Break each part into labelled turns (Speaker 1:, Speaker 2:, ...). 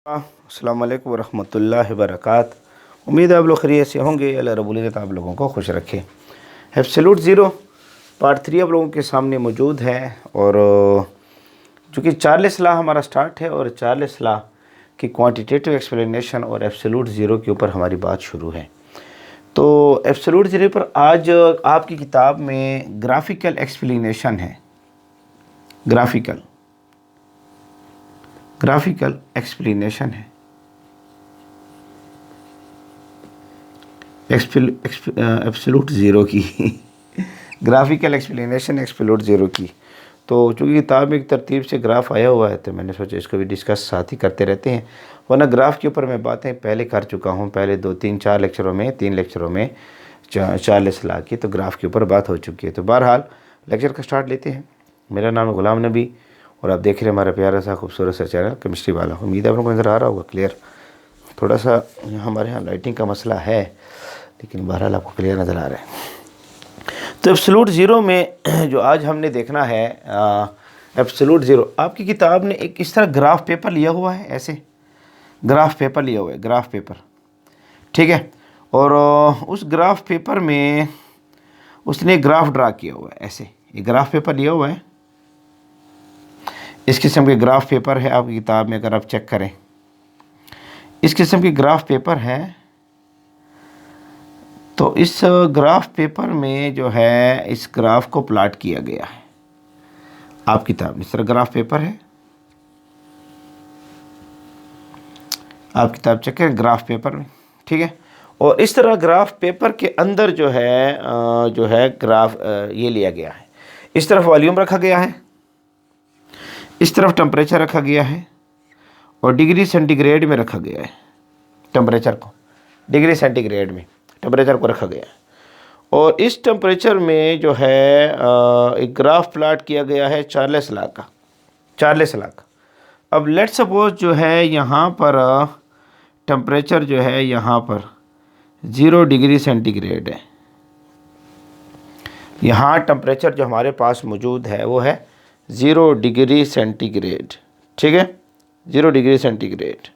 Speaker 1: अस्सलाम वालेकुम वरहमतुल्लाहि वबरकातुहू। उम्मीद है आप लोग खैरियत से होंगे। अल्लाह रब्बुल इज़्ज़त आप लोगों को खुश रखे। एब्सोल्यूट ज़ीरो पार्ट 3 आप लोगों के सामने मौजूद है। और चूँकि चार्ल्स लॉ हमारा स्टार्ट है और चार्ल्स लॉ की क्वांटिटेटिव एक्सप्लेनेशन और एब्सोल्यूट ज़ीरो के ऊपर हमारी बात शुरू है। तो एब्सोल्यूट ज़ीरो पर आज आपकी किताब में ग्राफिकल एक्सप्लेनेशन है। ग्राफिकल एक्सप्लेनेशन है एब्सोल्यूट ज़ीरो की ग्राफिकल एक्सप्लेनेशन एब्सोल्यूट ज़ीरो की। तो चूँकि किताब में एक तरतीब से ग्राफ आया हुआ है तो मैंने सोचा इसको भी डिस्कस साथ ही करते रहते हैं। वरना ग्राफ के ऊपर मैं बातें पहले कर चुका हूँ, पहले 2-3-4 लेक्चरों में, 3 लेक्चरों में चार्ल्स लॉ की तो ग्राफ के ऊपर बात हो चुकी है। तो बहरहाल लेक्चर का स्टार्ट लेते हैं। मेरा नाम है गुलाम नबी और आप देख रहे हैं हमारा प्यारा सा खूबसूरत सा चैनल केमिस्ट्री वाला। उम्मीद है आप लोगों को नज़र आ रहा होगा क्लियर। थोड़ा सा हमारे यहाँ लाइटिंग का मसला है लेकिन बहरहाल आपको क्लियर नज़र आ रहा है। तो एब्सोल्यूट ज़ीरो में जो आज हमने देखना है, एब्सोल्यूट ज़ीरो आपकी किताब ने एक इस तरह ग्राफ पेपर लिया हुआ है। ऐसे ग्राफ पेपर लिया हुआ है, ग्राफ पेपर, ठीक है। और उस ग्राफ पेपर में उसने ग्राफ ड्रा किया हुआ है। ऐसे ये ग्राफ पेपर लिया हुआ है, इस किस्म के ग्राफ पेपर है आपकी किताब में। अगर आप चेक करें इस किस्म के ग्राफ पेपर है। तो इस ग्राफ पेपर में जो है इस ग्राफ को प्लॉट किया गया है। आप किताब में इस तरह ग्राफ पेपर है, आप किताब चेक करें ग्राफ पेपर में, ठीक है। और इस तरह ग्राफ पेपर के अंदर जो है ग्राफ ये लिया गया है। इस तरफ वॉल्यूम रखा गया है, इस तरफ टेम्परेचर रखा गया है और डिग्री सेंटीग्रेड में रखा गया है। टेम्परेचर को डिग्री सेंटीग्रेड में टेम्परेचर को रखा गया है। और इस टेम्परेचर में जो है एक ग्राफ प्लॉट किया गया है चार्ल्स लॉ का। अब लेट सपोज जो है यहाँ पर टेम्परेचर जो है यहाँ पर 0 डिग्री सेंटीग्रेड है। यहाँ टेम्परेचर जो हमारे पास मौजूद है वो है 0 डिग्री सेंटीग्रेड, ठीक है। 0 डिग्री सेंटीग्रेड,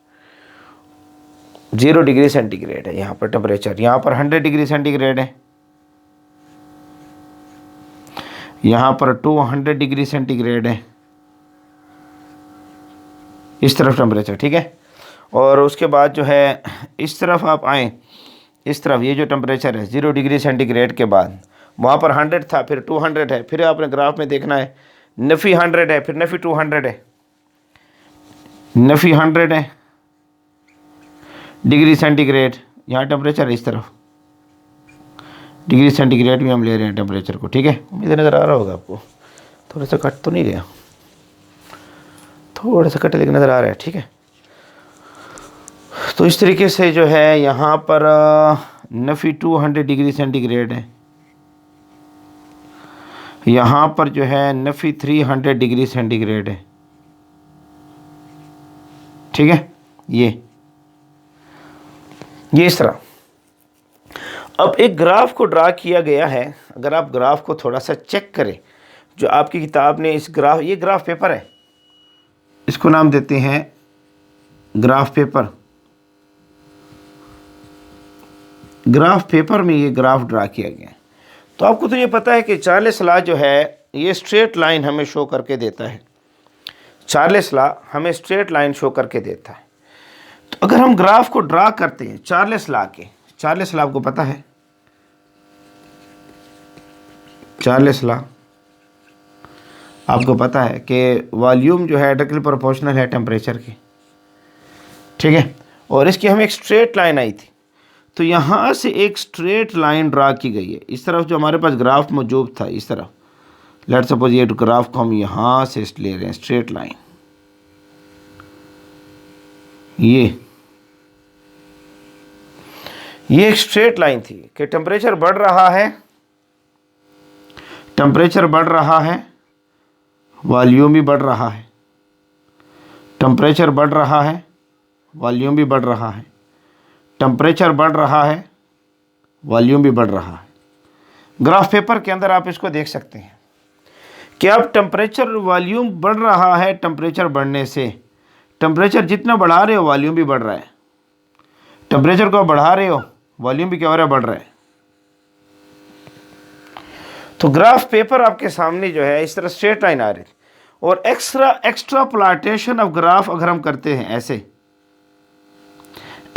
Speaker 1: 0 डिग्री सेंटीग्रेड है यहाँ पर टेम्परेचर। यहाँ पर 100 डिग्री सेंटीग्रेड है, यहाँ पर 200 डिग्री सेंटीग्रेड है, इस तरफ टेम्परेचर, ठीक है। और उसके बाद जो है इस तरफ आप आएँ, इस तरफ ये जो टेम्परेचर है 0 डिग्री सेंटीग्रेड के बाद वहाँ पर 100 था, फिर 200 है, फिर आपने ग्राफ में देखना है नफ़ी 100 है, फिर नफ़ी 200 है, नफ़ी 100 है डिग्री सेंटीग्रेड। यहाँ टेम्परेचर है इस तरफ डिग्री सेंटीग्रेड में हम ले रहे हैं टेम्परेचर को, ठीक है। उम्मीद नज़र आ रहा होगा आपको। थोड़ा सा कट तो नहीं गया, थोड़ा सा कट लेकिन नज़र आ रहा है, ठीक है। तो इस तरीके से जो है यहाँ पर नफ़ी 200 डिग्री सेंटीग्रेड है, यहाँ पर जो है नफ़ी 300 डिग्री सेंटीग्रेड है, ठीक है। ये इस तरह अब एक ग्राफ को ड्रा किया गया है। अगर आप ग्राफ को थोड़ा सा चेक करें, जो आपकी किताब ने इस ग्राफ, ये ग्राफ पेपर है, इसको नाम देते हैं ग्राफ पेपर। ग्राफ पेपर में ये ग्राफ ड्रा किया गया है। तो आपको तो ये पता है कि चार्ल्स लॉ जो है ये स्ट्रेट लाइन हमें शो करके देता है। चार्ल्स लॉ हमें स्ट्रेट लाइन शो करके देता है। तो अगर हम ग्राफ को ड्रा करते हैं चार्ल्स लॉ आपको पता है, चार्ल्स लॉ आपको पता है कि वॉल्यूम जो है डायरेक्टली प्रोपोर्शनल है टेम्परेचर के, ठीक है। और इसकी हमें एक स्ट्रेट लाइन आई थी। तो यहाँ से एक स्ट्रेट लाइन ड्रा की गई है। इस तरफ जो हमारे पास ग्राफ मौजूद था, इस तरफ लेट सपोज ये ग्राफ को हम यहाँ से ले रहे हैं स्ट्रेट लाइन। ये एक स्ट्रेट लाइन थी कि टेम्परेचर बढ़ रहा है, वॉल्यूम भी बढ़ रहा है, टेम्परेचर बढ़ रहा है, वॉल्यूम भी बढ़ रहा है, टेम्परेचर बढ़ रहा है, वॉल्यूम भी बढ़ रहा है। ग्राफ पेपर के अंदर आप इसको देख सकते हैं कि अब टेम्परेचर वॉल्यूम बढ़ रहा है। टेम्परेचर बढ़ने से टेम्परेचर जितना बढ़ा रहे हो वॉल्यूम भी बढ़ रहा है, टेम्परेचर को बढ़ा रहे हो वॉल्यूम भी क्या हो रहा है, बढ़ रहा है। तो ग्राफ पेपर आपके सामने जो है इस तरह स्ट्रेट लाइन आ रही है, और एक्स्ट्रापोलेशन ऑफ ग्राफ अगर हम करते हैं ऐसे,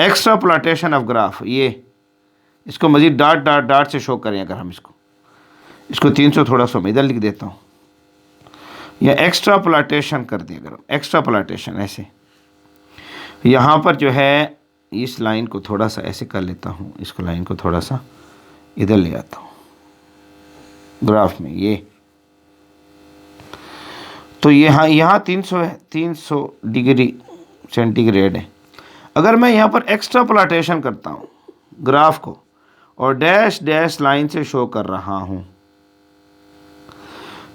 Speaker 1: एक्स्ट्रापोलेशन ऑफ ग्राफ, ये इसको मजीद डॉट डॉट डॉट से शो करें, अगर हम इसको 300 थोड़ा सा मैं इधर लिख देता हूँ, या एक्स्ट्रापोलेशन कर दें, अगर हम एक्स्ट्रापोलेशन ऐसे, यहाँ पर जो है इस लाइन को थोड़ा सा ऐसे कर लेता हूँ, इसको लाइन को थोड़ा सा इधर ले आता हूँ ग्राफ में, ये तो यहाँ 300 है, 300 डिग्री सेंटीग्रेड है। अगर मैं यहाँ पर एक्स्ट्रापोलेशन करता हूँ ग्राफ को और डैश डैश लाइन से शो कर रहा हूँ,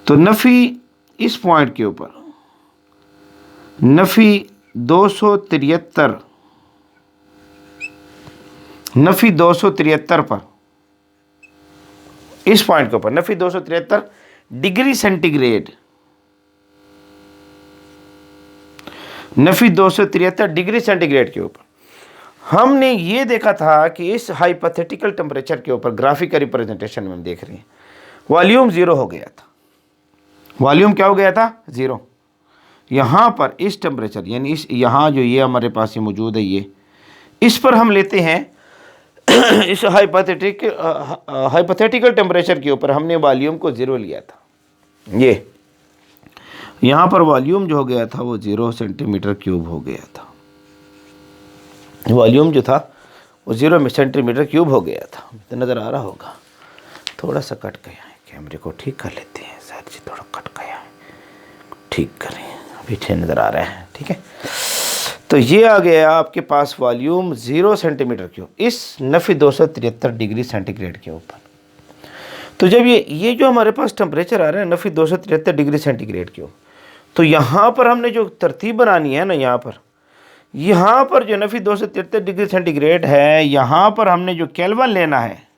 Speaker 1: तो नफ़ी इस पॉइंट के ऊपर, नफ़ी 273 पर, इस पॉइंट के ऊपर नफ़ी 273 डिग्री सेंटीग्रेड, नफ़ी 273 डिग्री सेंटीग्रेड के ऊपर हमने ये देखा था कि इस हाइपोथेटिकल टेम्परेचर के ऊपर ग्राफिकल रिप्रेजेंटेशन में हम देख रहे हैं वॉल्यूम ज़ीरो हो गया था। वॉल्यूम क्या हो गया था? ज़ीरो। यहाँ पर इस टेम्परेचर यानी इस यहाँ जो ये हमारे पास ये मौजूद है, ये इस पर हम लेते हैं इस हाइपोथेटिकल टेम्परेचर के ऊपर हमने वॉल्यूम को ज़ीरो लिया था। ये यहाँ पर वॉल्यूम जो हो गया था वो 0 सेंटीमीटर क्यूब हो गया था। वॉल्यूम जो था वो 0 सेंटीमीटर क्यूब हो गया था। तो नज़र आ रहा होगा, थोड़ा सा कट गया है, कैमरे को ठीक कर लेते हैं सर जी, थोड़ा कट गया है, ठीक करें, अभी ठीक नज़र आ रहा है, ठीक है। तो ये आ गया आपके पास वॉल्यूम 0 सेंटीमीटर क्यूब इस नफ़ी 273 डिग्री सेंटीग्रेड के ऊपर। तो जब ये जो हमारे पास टेम्परेचर आ रहा है नफ़ी 273 डिग्री सेंटीग्रेड क्यूब, तो यहाँ पर हमने जो तरतीब बनानी है ना, यहाँ पर जो नफ़ी 273 डिग्री सेंटीग्रेड है, यहाँ पर हमने जो केल्विन लेना है,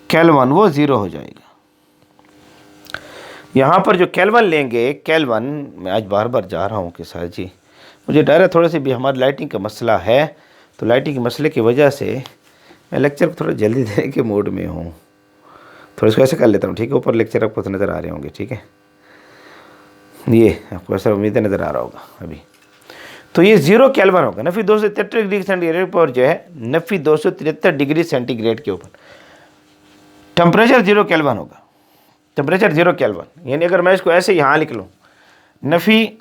Speaker 1: केल्विन वो 0 हो जाएगा। यहाँ पर जो केल्विन लेंगे, केल्विन, मैं आज बार बार जा रहा हूँ कि सर जी मुझे डर है थोड़े से भी हमारी लाइटिंग का मसला है, तो लाइटिंग के मसले की वजह से मैं लेक्चर को थोड़ा जल्दी देने के मूड में हूँ, थोड़ा इसको ऐसे कर लेता हूँ, ठीक है। ऊपर लेक्चर आपको तो नज़र आ रहे होंगे, ठीक है, ये आपको ऐसा उम्मीद है नज़र आ रहा होगा अभी। तो ये 0 केल्विन होगा नफ़ी 273 डिग्री सेंटीग्रेड पर, जो है नफ़ी 273 डिग्री सेंटीग्रेड के ऊपर टेम्परेचर 0 केल्विन होगा, टेम्परेचर 0 केल्विन। यानी अगर मैं इसको ऐसे यहाँ लिख लूँ, नफ़ी,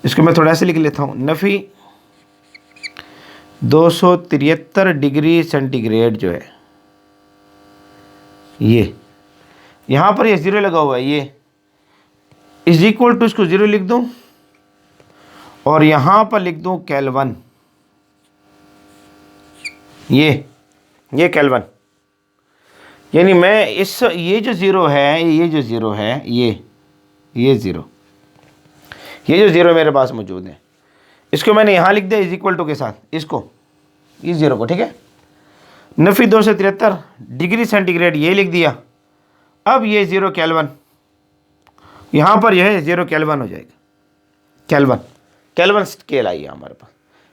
Speaker 1: इसको मैं थोड़ा ऐसे लिख लेता हूँ, नफ़ी 273 डिग्री सेंटीग्रेड जो है, ये यहाँ पर ये 0 लगा हुआ है, ये इज इक्वल टू, इसको 0 लिख दूँ और यहाँ पर लिख दूँ केल्विन, ये केल्विन। यानी मैं इस ये जो 0 है, ये जो 0 है, ये 0, ये जो 0 मेरे पास मौजूद है, इसको मैंने यहाँ लिख दिया इज इक्वल टू के साथ, इसको इस 0 को, ठीक है। नफ़ी 273 डिग्री सेंटीग्रेड ये लिख दिया। अब ये 0 केल्विन, यहाँ पर यह है 0 केल्विन हो जाएगा। केल्विन स्केल आई है हमारे पास,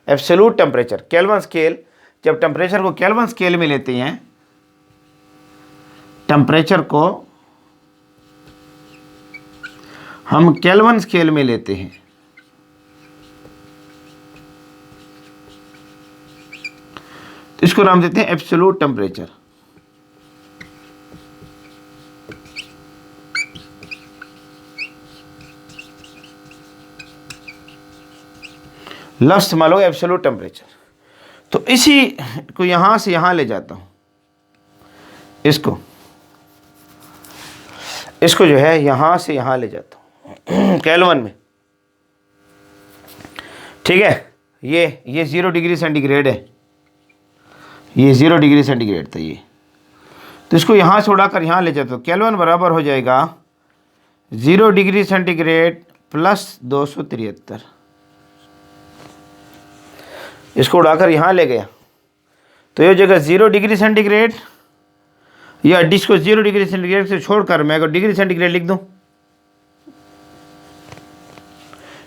Speaker 1: एब्सोल्यूट टेम्परेचर, केल्विन स्केल। जब टेम्परेचर को केल्विन स्केल में लेते हैं, टेम्परेचर को हम केल्विन स्केल में लेते हैं, तो इसको नाम देते हैं एब्सोल्यूट टेम्परेचर। लफ्ज़ इस्तेमाल होगा एब्सोल्यूट टेम्परेचर। तो इसी को यहाँ से यहाँ ले जाता हूँ, इसको जो है यहाँ से यहाँ ले जाता हूँ केल्विन में, ठीक है। ये 0 डिग्री सेंटीग्रेड है, ये 0 डिग्री सेंटीग्रेड था ये, तो इसको यहाँ से उड़ाकर यहाँ ले जाता हूँ। केल्विन बराबर हो जाएगा 0 डिग्री सेंटीग्रेड प्लस 273, इसको उड़ाकर यहाँ ले गया, तो ये हो जाएगा 0 डिग्री सेंटीग्रेड, या डिश को 0 डिग्री सेंटीग्रेड से छोड़कर मैं अगर डिग्री सेंटीग्रेड लिख दूँ,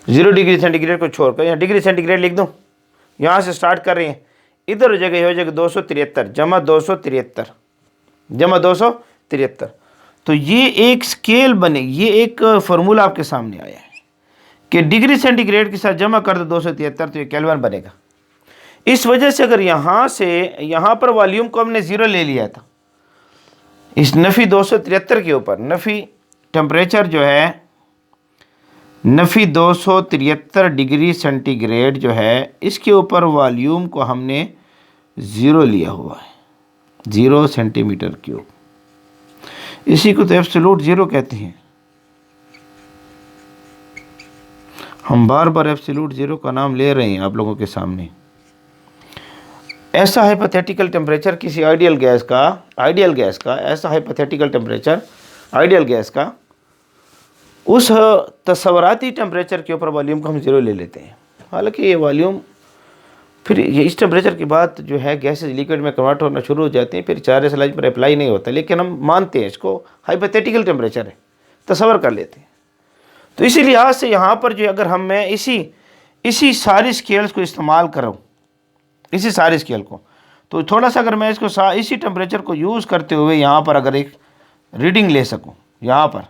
Speaker 1: 0 डिग्री सेंटीग्रेड को छोड़कर यहाँ डिग्री सेंटीग्रेड लिख दूँ, यहाँ से स्टार्ट कर रहे हैं, इधर हो जाएगा, ये हो जाएगा 273 जमा 273 जमा 273। तो ये एक स्केल बने, ये एक फार्मूला आपके सामने आया है कि डिग्री सेंटीग्रेड के साथ जमा कर दो 273 तो ये केल्विन बनेगा। इस वजह से अगर यहाँ से यहाँ पर वॉल्यूम को हमने 0 ले लिया था, इस नफ़ी 273 के ऊपर नफ़ी टेम्परेचर जो है, नफ़ी 273 डिग्री सेंटीग्रेड जो है, इसके ऊपर वॉल्यूम को हमने 0 लिया हुआ है, 0 सेंटीमीटर क्यूब। इसी को तो एब्सोल्यूट 0 कहते हैं। हम बार बार एब्सोल्यूट 0 का नाम ले रहे हैं आप लोगों के सामने। ऐसा हाइपोथेटिकल टेम्परेचर किसी आइडियल गैस का ऐसा हाइपोथेटिकल टेम्परेचर आइडियल गैस का, उस तस्वराती टेम्परेचर के ऊपर वॉल्यूम को हम 0 ले लेते हैं। हालांकि ये वॉल्यूम फिर ये इस टेम्परेचर के बाद जो है गैसेज लिक्विड में कन्वर्ट होना शुरू हो जाते हैं, फिर 4s लाइज पर अप्लाई नहीं होता, लेकिन हम मानते हैं इसको हाइपोथेटिकल टेम्परेचर है, तस्वर कर लेते हैं। तो इसी लिहाज से यहाँ पर जो अगर मैं इसी सारी स्केल्स को इस्तेमाल करूँ, इसी सारी स्केल को, तो थोड़ा सा अगर मैं इसको इसी टेम्परेचर को यूज़ करते हुए यहाँ पर अगर एक रीडिंग ले सकूँ, यहाँ पर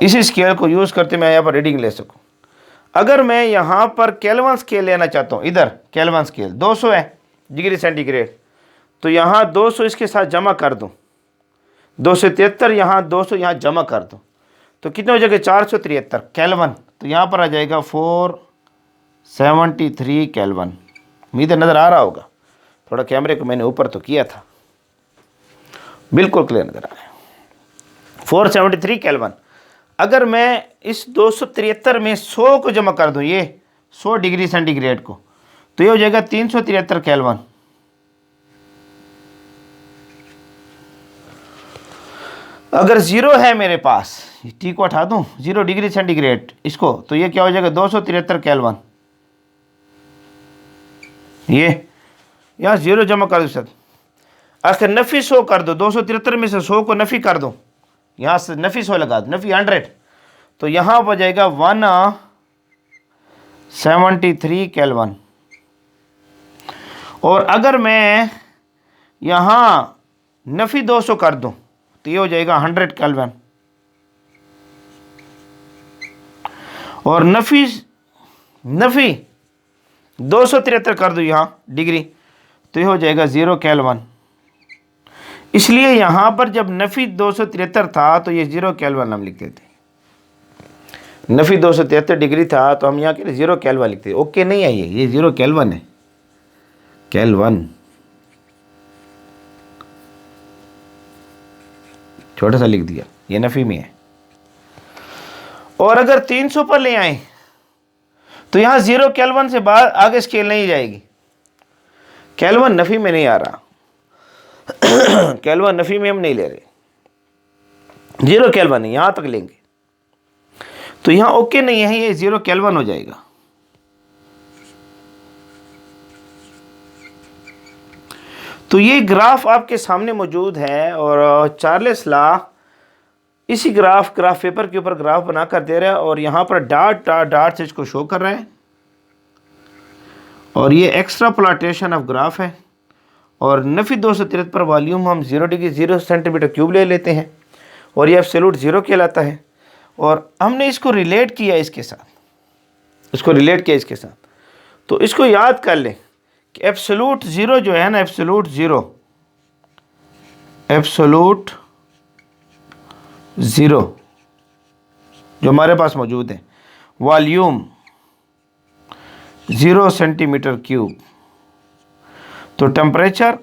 Speaker 1: इसी स्केल को यूज़ करते मैं यहाँ पर रीडिंग ले सकूँ। अगर मैं यहाँ पर केल्विन स्केल लेना चाहता हूँ, इधर केल्विन स्केल 200 है डिग्री सेंटीग्रेड, तो यहाँ 200 इसके साथ जमा कर दूँ, 273 यहाँ 200 यहाँ जमा कर दूँ, तो कितने हो जाएगा 473 केल्विन। तो यहाँ पर आ जाएगा 473 केल्विन। उम्मीद नज़र आ रहा होगा, थोड़ा कैमरे को मैंने ऊपर तो किया था, बिल्कुल क्लियर नज़र आ रहा है। 473 केल्विन। अगर मैं इस 273 में 100 को जमा कर दूं, ये 100 डिग्री सेंटीग्रेड को, तो ये हो जाएगा 373 केल्विन। अगर 0 है मेरे पास, टी को हटा दूं, 0 डिग्री सेंटीग्रेड इसको, तो ये क्या हो जाएगा 273 केल्विन। ये यहाँ 0 जमा कर दो सर, आखिर नफ़ी 100 कर दो, 273 में से 100 को नफ़ी कर दो, यहाँ से नफ़ी 100 लगा दो, नफ़ी 100, तो यहाँ पर जाएगा 173 केल्विन। और अगर मैं यहाँ नफ़ी 200 कर दूँ तो ये हो जाएगा 100 केल्विन। और नफ़ी 273 कर दूँ यहाँ डिग्री, तो ये हो जाएगा 0 केल्विन। इसलिए यहाँ पर जब नफ़ी 273 था तो ये 0 केल्विन हम लिखते थे। नफ़ी 273 डिग्री था तो हम यहाँ के 0 केल्विन लिखते थे। ओके नहीं है, ये 0 केल्विन है, केल्विन छोटा सा लिख दिया, ये नफ़ी में है। और अगर 300 पर ले आए तो यहाँ 0 केल्विन से बाहर आगे स्केल नहीं जाएगी। केल्विन नफ़ी में नहीं आ रहा, केल्विन नफ़ी में हम नहीं ले रहे, 0 केल्विन है, यहाँ तक लेंगे। तो यहाँ ओके नहीं है, ये 0 केल्विन हो जाएगा। तो ये ग्राफ आपके सामने मौजूद है और चार्ल्स लॉ इसी ग्राफ पेपर के ऊपर ग्राफ बना कर दे रहा है और यहाँ पर डॉट से इसको शो कर रहा है। और ये एक्स्ट्रापोलेशन ऑफ ग्राफ है। और नफ़ी 273 पर वॉल्यूम हम 0 डिग्री 0 सेंटीमीटर क्यूब ले लेते हैं और ये एब्सोल्यूट 0 कहलाता है। और हमने इसको रिलेट किया इसके साथ, तो इसको याद कर लें कि एब्सोल्यूट 0 जो है ना, एब्सोल्यूट 0 जो हमारे पास मौजूद है, वॉल्यूम 0 सेंटीमीटर क्यूब। तो टेम्परेचर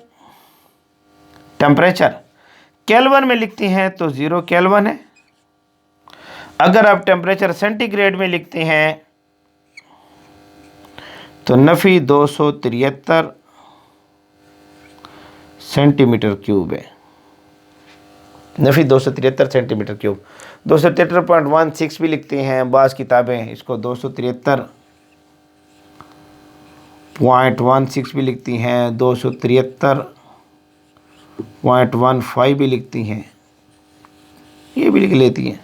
Speaker 1: केल्विन में लिखते हैं तो 0 केल्विन है। अगर आप टेम्परेचर सेंटीग्रेड में लिखते हैं तो नफ़ी 273 सेंटीमीटर क्यूब है, नफ़ी 273 सेंटीमीटर क्यूब। 273.16 भी लिखते हैं बाज़ किताबें, इसको 273.16 भी लिखती हैं, 273.15 भी लिखती हैं, ये भी लिख लेती हैं।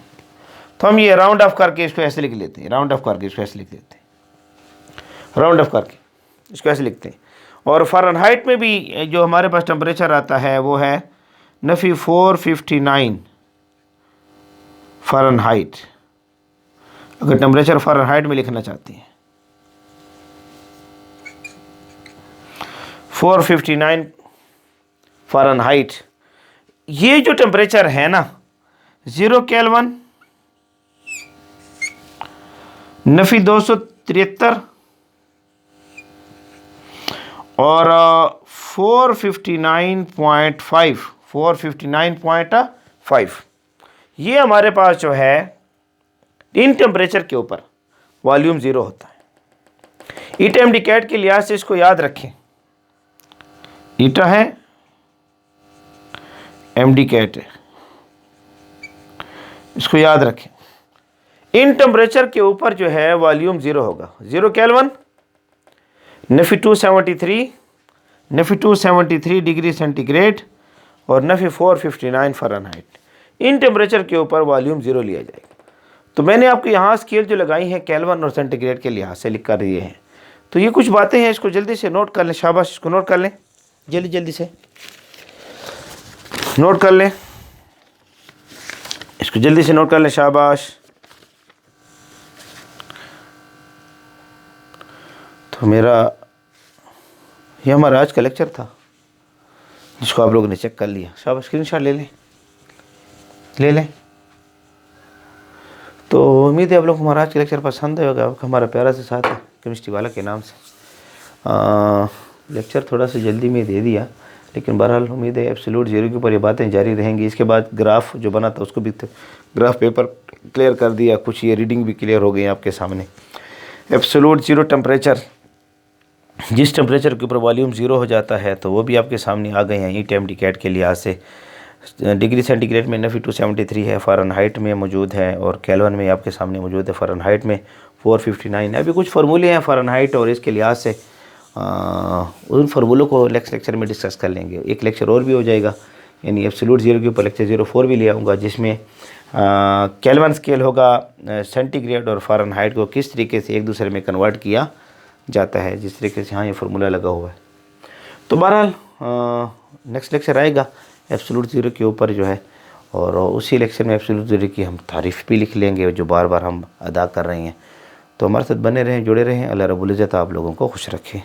Speaker 1: तो हम ये राउंड ऑफ करके इसको ऐसे लिख लेते हैं, राउंड ऑफ करके इसको ऐसे लिख लेते हैं, राउंड ऑफ करके इसको ऐसे लिखते हैं। और फ़ारेनहाइट में भी जो हमारे पास टेम्परेचर आता है वो है नफ़ी 459 फ़ारेनहाइट। अगर टेम्परेचर फ़ारेनहाइट में लिखना चाहते हैं 459 फ़ारेनहाइट, ये जो टेम्परेचर है ना 0 केल्विन, नफ़ी 273 और 459.5 ये हमारे पास जो है इन टेम्परेचर के ऊपर वॉल्यूम 0 होता है। ईटा एमडी कैट के लिहाज से इसको याद रखें, ईटा है एमडी कैट है, इसको याद रखें। इन टेम्परेचर के ऊपर जो है वॉल्यूम 0 होगा, 0 केल्विन, नफ़ी 273 डिग्री सेंटीग्रेड और नफ़ी 459 फ़ारेनहाइट। इन टेम्परेचर के ऊपर वॉल्यूम 0 लिया जाएगा। तो मैंने आपको यहाँ स्केल जो लगाई है केल्विन और सेंटीग्रेड के लिहाज से लिख कर दिए हैं। तो ये कुछ बातें हैं, इसको जल्दी से नोट कर लें, शाबाश, इसको नोट कर लें, जल्दी से नोट कर लें, इसको जल्दी से नोट कर लें, शाबाश। तो ये हमारा आज का लेक्चर था जिसको आप लोगों ने चेक कर लिया, शाबाश, स्क्रीनशॉट ले लें। तो उम्मीद है आप लोग को हमारा आज का लेक्चर पसंद आएगा। हमारा प्यारा से साथ है केमिस्ट्री वाला के नाम से लेक्चर थोड़ा सा जल्दी में दे दिया, लेकिन बहरहाल उम्मीद है एब्सोल्यूट ज़ीरो के ऊपर ये बातें जारी रहेंगी। इसके बाद ग्राफ जो बना था उसको भी ग्राफ पेपर क्लियर कर दिया, कुछ ये रीडिंग भी क्लियर हो गई आपके सामने। एब्सोल्यूट ज़ीरो टेम्परेचर, जिस टेम्परेचर के ऊपर वॉल्यूम 0 हो जाता है तो वो भी आपके सामने आ गए हैं ईटा एमडी कैट के लिहाज से। डिग्री सेंटीग्रेड में नफ़ी 273 है, फ़ारेनहाइट में मौजूद है और केल्विन में आपके सामने मौजूद है, फ़ारेनहाइट में 459 है। अभी कुछ फार्मूले हैं फ़ारेनहाइट और इसके लिहाज से, उन फार्मूलों को नेक्स्ट लेक्चर में डिस्कस कर लेंगे। एक लेक्चर और भी हो जाएगा, यानी एब्सोल्यूट ज़ीरो के ऊपर लेक्चर 04 भी ले आऊँगा, जिसमें केल्विन स्केल होगा, सेंटीग्रेड और फ़ारेनहाइट को किस तरीके से एक दूसरे में कन्वर्ट किया जाता है, जिस तरीके से यहाँ ये फार्मूला लगा हुआ है। तो बहरहाल नेक्स्ट लेक्चर आएगा एब्सोल्यूट ज़ीरो के ऊपर जो है, और उसी लेक्चर में एब्सोल्यूट ज़ीरो की हम तारीफ़ भी लिख लेंगे जो बार बार हम अदा कर रहे हैं। तो हमारे साथ बने रहें, जुड़े रहें। अल्लाह रब्बुल इज़्ज़त आप लोगों को खुश रखे।